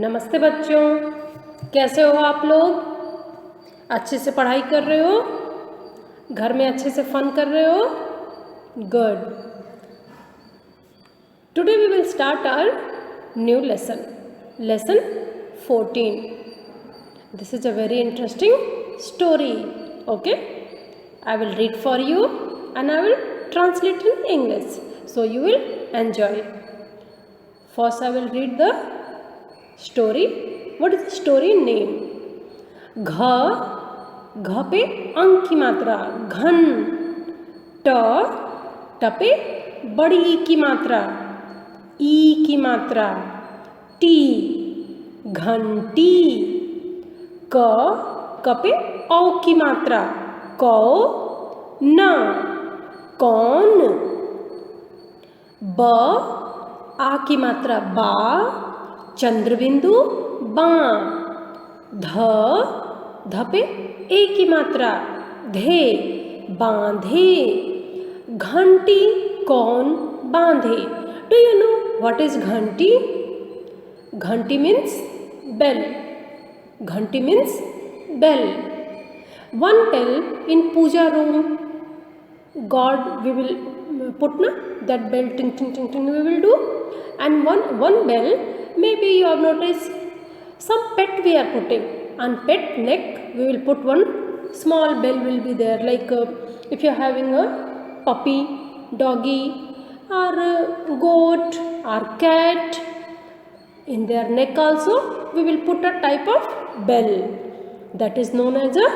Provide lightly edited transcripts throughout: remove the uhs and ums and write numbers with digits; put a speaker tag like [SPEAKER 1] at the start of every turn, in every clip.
[SPEAKER 1] नमस्ते बच्चों, कैसे हो आप लोग? अच्छे से पढ़ाई कर रहे हो? घर में अच्छे से फन कर रहे हो? Good. Today we will start our new lesson. Lesson 14. This is a very interesting story. Okay? I will read for you and I will translate in English. So you will enjoy. First I will read the story. What is the story name? घ पे अंक की मात्रा घन. ट पे बड़ी ई की मात्रा ई की मात्रा टी घंटी. क पे औ की मात्रा कौ न कौन. ब आ की मात्रा बा चंद्रबिंदु बाँ. ध पे ए की मात्रा धे बांधे. घंटी कौन बांधे? Do you know what is ghanti? Ghanti means bell. Ghanti means bell. One bell in puja room, God we will put na that bell ting ting ting ting we will do. And one bell, maybe you have noticed some pet we are putting. On pet neck we will put one small bell will be there, like if you are having a puppy, doggy or goat or cat, in their neck also we will put a type of bell that is known as a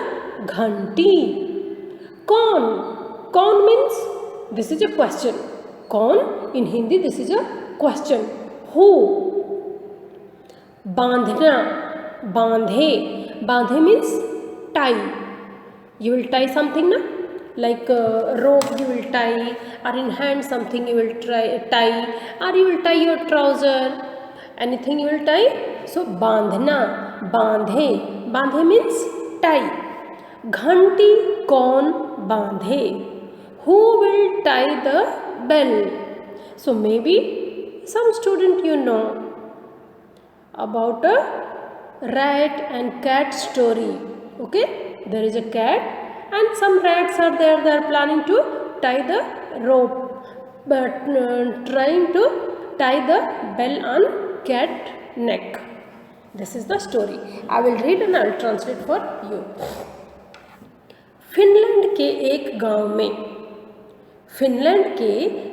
[SPEAKER 1] घंटी. कौन means this is a question. कौन in Hindi this is a question. Who? बांधना बांधे means tie. You will tie something na, like rope you will tie, or in hand something you will tie, or you will tie your trouser, anything you will tie. So बांधना बांधे means tie. घंटी कौन बांधे? Who will tie the bell? So maybe some student you know about a rat and cat story. Okay, there is a cat and some rats are there. They are planning to tie the rope, but trying to tie the bell on cat neck. This is the story. I will read and I will translate for you. Finland के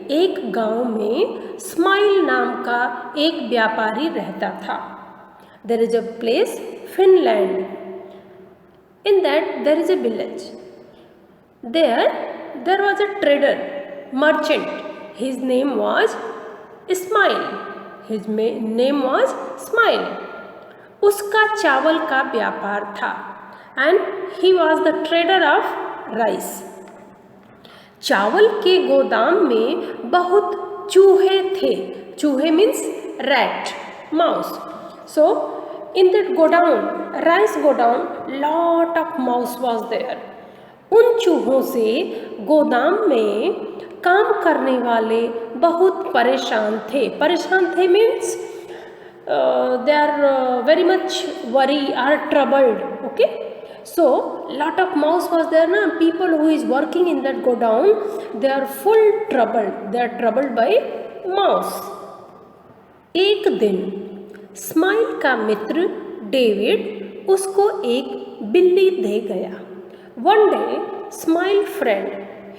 [SPEAKER 1] एक गांव में smile नाम का एक व्यापारी रहता था. There is a place Finland. In that there is a village. There was a trader, merchant. His name was Smile. उसका चावल का व्यापार था. And he was the trader of rice. चावल के गोदाम में बहुत चूहे थे. चूहे means rat, mouse. So in that godown, rice godown, lot of mouse was there. उन चूहों से गोदाम में काम करने वाले बहुत परेशान थे means they are very much worried or troubled. Okay, so lot of mouse was there na. People who is working in that godown, they are full troubled. They are troubled by mouse. एक दिन smile का मित्र David उसको एक बिल्ली दे गया. One day Smile friend,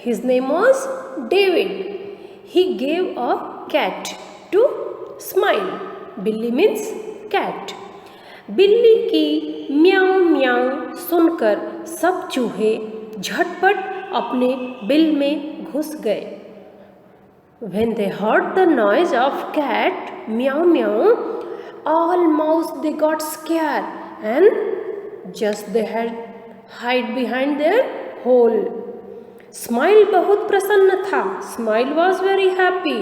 [SPEAKER 1] his name was David, he gave a cat to Smile. बिल्ली means cat. बिल्ली की म्याऊं म्याऊं सुनकर सब चूहे झटपट अपने बिल में घुस गए. When they heard the noise of cat meow meow, all mouse they got scared and just they had hide behind their hole. Smile बहुत प्रसन्न था. Smile was very happy.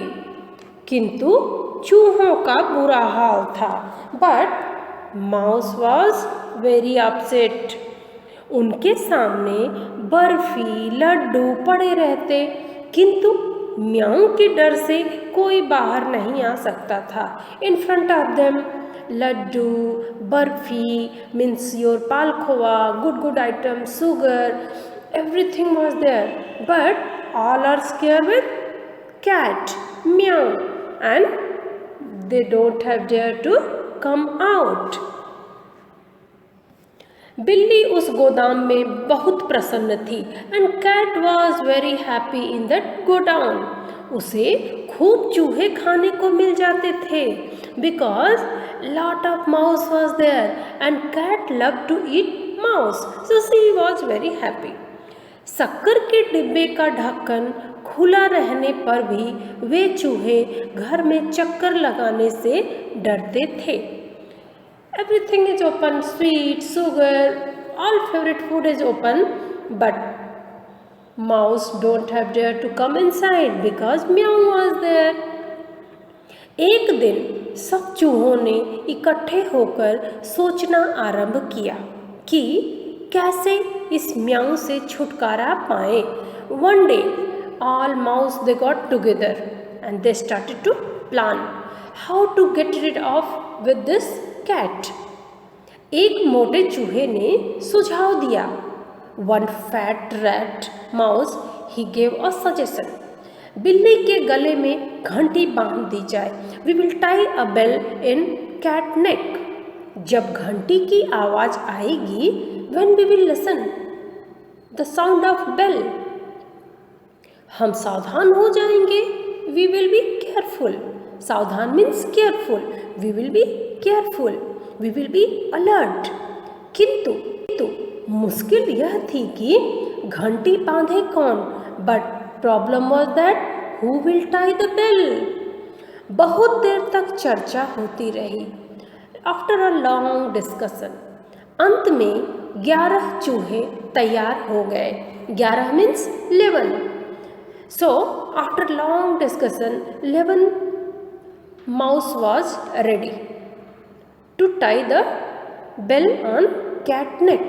[SPEAKER 1] किंतु चूहों का बुरा हाल था. But Mouse was very upset. उनके सामने बर्फी लड्डू पड़े रहते, किंतु म्याऊं के डर से कोई बाहर नहीं आ सकता था। In front of them laddu, barfi, means your palkhova, gur item, sugar, everything was there. But all are scared with cat, meow, and they don't have dare to come out. बिल्ली उस गोदाम में बहुत प्रसन्न थी and cat was very happy in that godown. उसे खूब चूहे खाने को मिल जाते थे because lot of mouse was there and cat love to eat mouse, so she was very happy. शक्कर के डिब्बे का ढक्कन खुला रहने पर भी वे चूहे घर में चक्कर लगाने से डरते थे। Everything is open, sweet, sugar, all favorite food is open, but mouse don't have dare to come inside because meow was there. एक दिन सब चूहों ने इकट्ठे होकर सोचना आरंभ किया कि कैसे इस म्याऊ से छुटकारा पाएं। One day, all mouse they got together and they started to plan how to get rid of with this cat. एक मोटे चूहे ने सुझाव दिया। One fat rat mouse he gave a suggestion. बिल्ली के गले में घंटी बांध दी जाए। We will tie a bell in cat neck. जब घंटी की आवाज आएगी, when we will listen the sound of bell, हम सावधान हो जाएंगे। We will be careful. सावधान means careful. We will be careful, we will be alert. किंतु मुश्किल यह थी कि घंटी बांधे कौन, but problem was that who will tie the bell. बहुत देर तक चर्चा होती रही। आफ्टर अ लॉन्ग डिस्कशन अंत में 11 चूहे तैयार हो गए। 11 means 11। So after long discussion 11 mouse was ready to tie the bell on cat neck.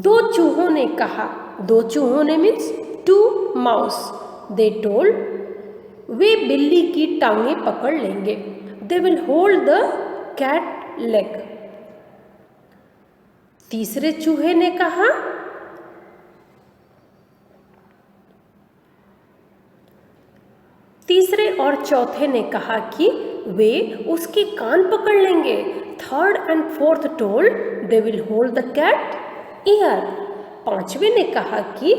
[SPEAKER 1] दो चूहों ने कहा, दो चूहों ने मीन्स 2 mouse, they told वे बिल्ली की टांगे पकड़ लेंगे। they will hold the cat leg. तीसरे चूहे ने कहा, तीसरे और चौथे ने कहा कि वे उसके कान पकड़ लेंगे। Third and fourth told they will hold the cat ear. पांचवें ने कहा कि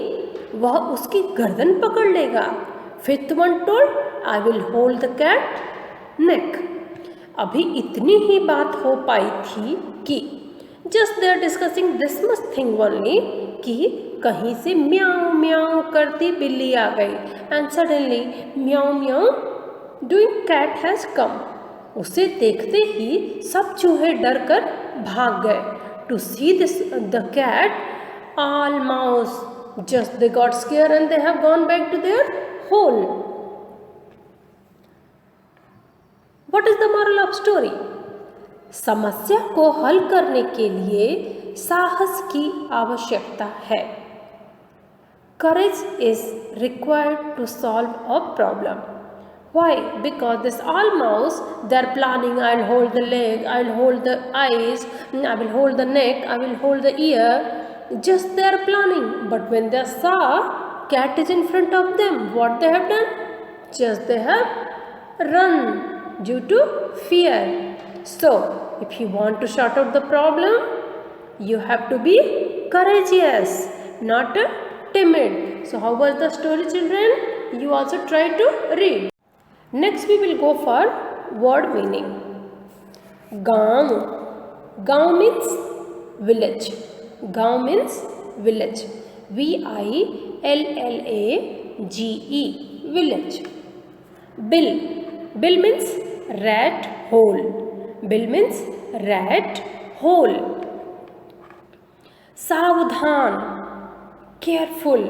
[SPEAKER 1] वह उसकी गर्दन पकड़ लेगा। Fifth one told I will hold the cat neck. अभी इतनी ही बात हो पाई थी कि just they are discussing this much thing only कि कहीं से म्याऊ म्याऊ करती बिल्ली आ गई एंड सडनली म्याऊ म्याऊ डूइंग कैट हैज कम। उसे देखते ही सब चूहे डर कर भाग गए। To see this the cat all mouse just they got scare and they have gone back to their hole. What is the moral of story? समस्या को हल करने के लिए साहस की आवश्यकता है। Courage is required to solve a problem. Why? Because this all mouse, they are planning, I'll hold the leg, I'll hold the eyes, I will hold the neck, I will hold the ear. Just they are planning. But when they saw cat is in front of them, what they have done? Just they have run due to fear. So, if you want to sort out the problem, you have to be courageous, not timid. So how was the story, children? You also try to read. Next we will go for word meaning. Gaon. Gaon means village. Gaon means village. VILLAGE village. Bill. Bill means rat hole. Bill means rat hole. सावधान, careful.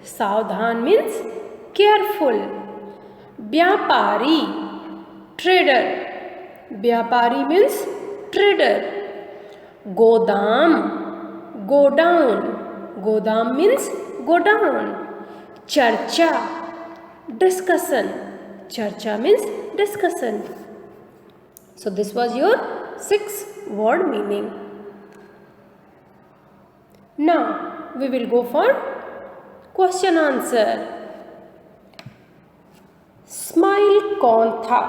[SPEAKER 1] सावधान means careful. व्यापारी, trader. व्यापारी means trader. गोदाम, go down. गोदाम means go down. चर्चा, discussion. Charcha means discussion. So this was your 6 word meaning. Now we will go for question answer. Smile कौन था?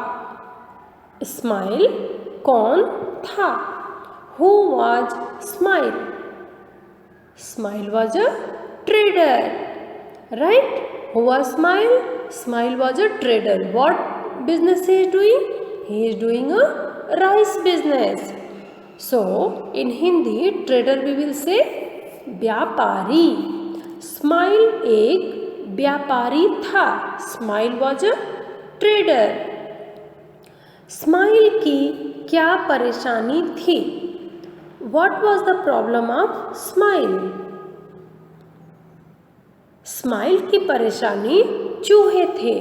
[SPEAKER 1] Smile कौन था? Who was Smile? Smile was a trader, right? Who was Smile? Smile was a trader. What business he is doing? He is doing a rice business. So in Hindi trader we will say व्यापारी. Smile एक व्यापारी था. Smile was a trader. Smile की क्या परेशानी थी? What was the problem of Smile? Smile की परेशानी चूहे थे.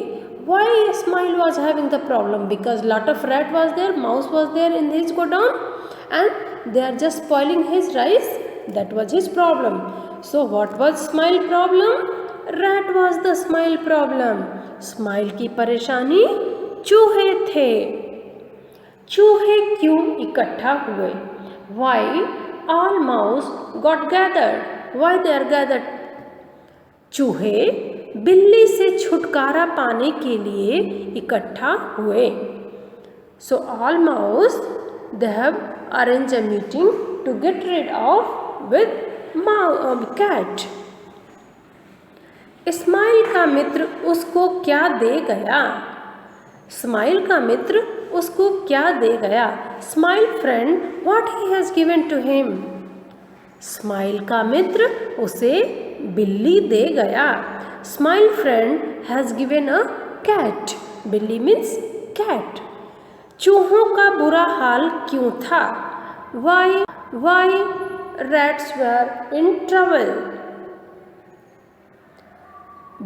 [SPEAKER 1] Why Smile was having the problem? Because lot of rat was there, mouse was there in his godown, and they are just spoiling his rice. That was his problem. So what was Smile problem? Rat was the Smile problem. Smile की परेशानी चूहे थे. चूहे क्यों इकट्ठा हुए? Why all mouse got gathered? Why they are gathered? चूहे बिल्ली से छुटकारा पाने के लिए इकट्ठा हुए. So all mouse they have arranged a meeting to get rid of with cat. Smile का मित्र उसको क्या दे गया? स्माइल का मित्र उसको क्या दे गया? Smile friend what he has given to him? Smile का मित्र उसे बिल्ली दे गया. Smile friend has given a cat. बिल्ली मीन्स कैट. चूहों का बुरा हाल क्यों था? Why rats were in trouble.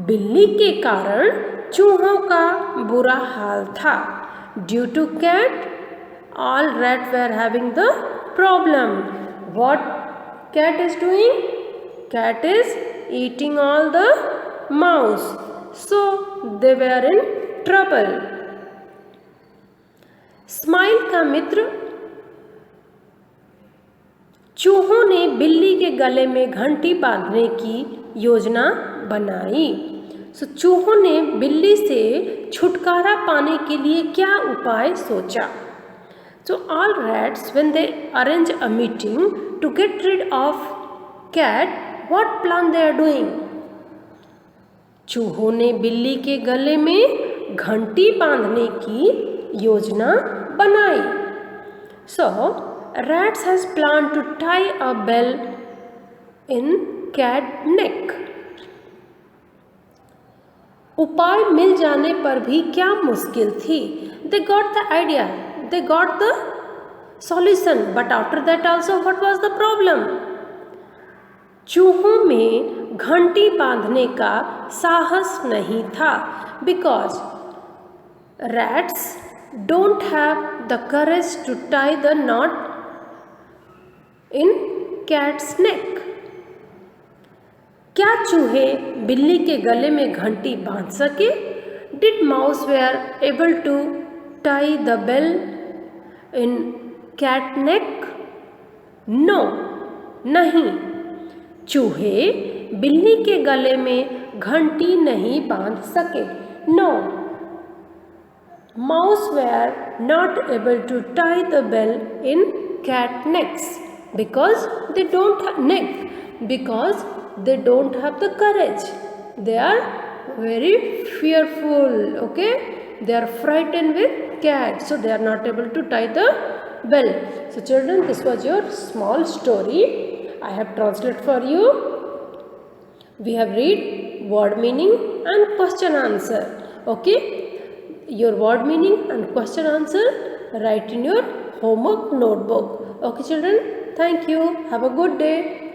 [SPEAKER 1] बिल्ली के कारण चूहों का बुरा हाल था. Due to cat, all rat were having the problem. What cat is doing? Cat is eating all the mouse. So they were in trouble. Smile का मित्र चूहों ने बिल्ली के गले में घंटी बांधने की योजना बनाई. So, चूहों ने बिल्ली से छुटकारा पाने के लिए क्या उपाय सोचा? So all rats when they arrange a meeting to get rid of cat, what plan they are doing? चूहों ने बिल्ली के गले में घंटी बांधने की योजना बनाई. So rats has planned to tie a bell in cat neck. उपाय मिल जाने पर भी क्या मुश्किल थी? They got the idea, they got the solution, but after that also what was the problem? चूहों में घंटी बांधने का साहस नहीं था. Because rats don't have the courage to tie the knot in cat's neck. क्या चूहे बिल्ली के गले में घंटी बांध सके? Did mouse were able to tie the bell in cat neck? No, नहीं. चूहे बिल्ली के गले में घंटी नहीं बांध सके. No, mouse were not able to tie the bell in cat necks because they don't have neck, because they don't have the courage. They are very fearful. Okay, they are frightened with cat, so they are not able to tie the bell. So children, this was your small story. I have translated for you. We have read word meaning and question answer. Okay, your word meaning and question answer write in your homework notebook. Okay children, thank you. Have a good day.